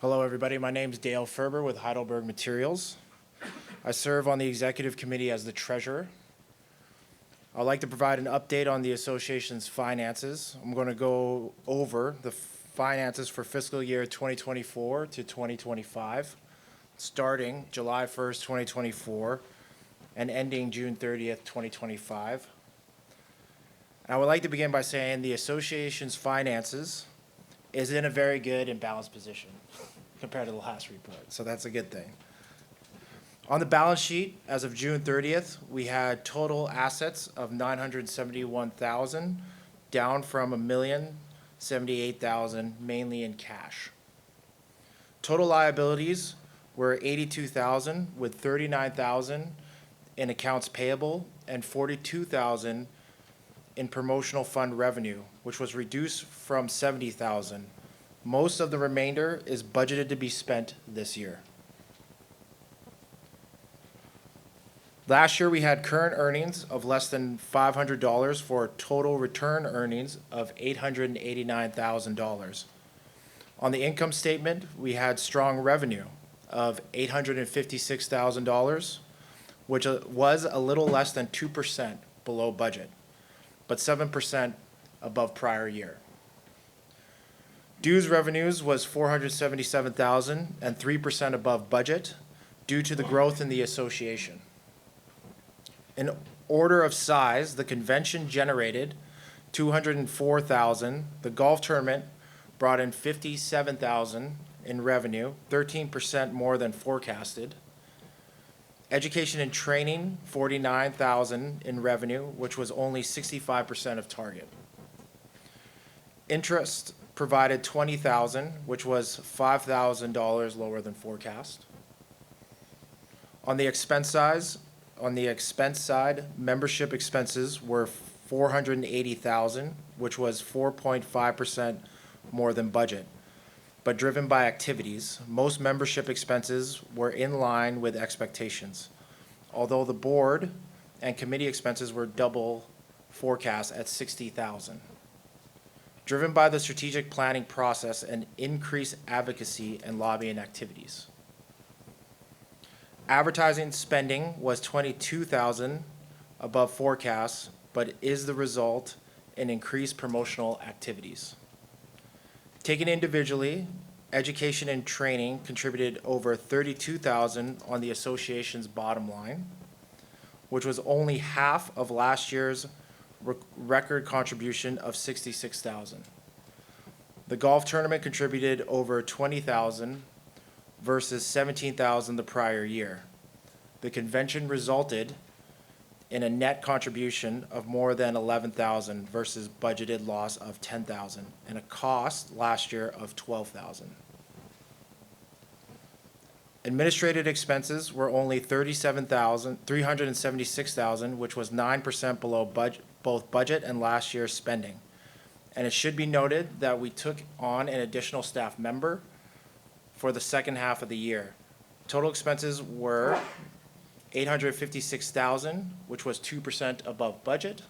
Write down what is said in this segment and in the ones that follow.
Hello, everybody. My name is Dale Ferber with Heidelberg Materials. I serve on the executive committee as the treasurer. I'd like to provide an update on the association's finances. I'm going to go over the finances for fiscal year 2024 to 2025, starting July 1st, 2024, and ending June 30th, 2025. I would like to begin by saying the association's finances is in a very good and balanced position compared to the last report, so that's a good thing. On the balance sheet, as of June 30th, we had total assets of $971,000, down from $1,078,000, mainly in cash. Total liabilities were $82,000, with $39,000 in accounts payable and $42,000 in promotional fund revenue, which was reduced from $70,000. Most of the remainder is budgeted to be spent this year. Last year, we had current earnings of less than $500 for a total return earnings of $889,000. On the income statement, we had strong revenue of $856,000, which was a little less than 2% below budget, but 7% above prior year. Dues revenues was $477,000 and 3% above budget due to the growth in the association. In order of size, the convention generated $204,000. The golf tournament brought in $57,000 in revenue, 13% more than forecasted. Education and training, $49,000 in revenue, which was only 65% of target. Interest provided $20,000, which was $5,000 lower than forecast. On the expense side, membership expenses were $480,000, which was 4.5% more than budget, but driven by activities. Most membership expenses were in line with expectations, although the board and committee expenses were double forecast at $60,000. Driven by the strategic planning process and increased advocacy and lobbying activities. Advertising spending was $22,000 above forecast, but is the result in increased promotional activities. Taken individually, education and training contributed over $32,000 on the association's bottom line, which was only half of last year's record contribution of $66,000. The golf tournament contributed over $20,000 versus $17,000 the prior year. The convention resulted in a net contribution of more than $11,000 versus budgeted loss of $10,000 and a cost last year of $12,000. Administrative expenses were only $376,000, which was 9% below both budget and last year's spending. And it should be noted that we took on an additional staff member for the second half of the year. Total expenses were $856,000, which was 2% above budget,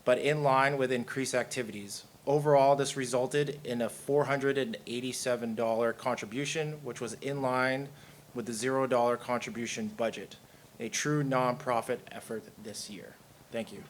but in line with increased activities. Overall, this resulted in a $487 contribution, which was in line with the $0 contribution budget, a true nonprofit effort this year. Thank you.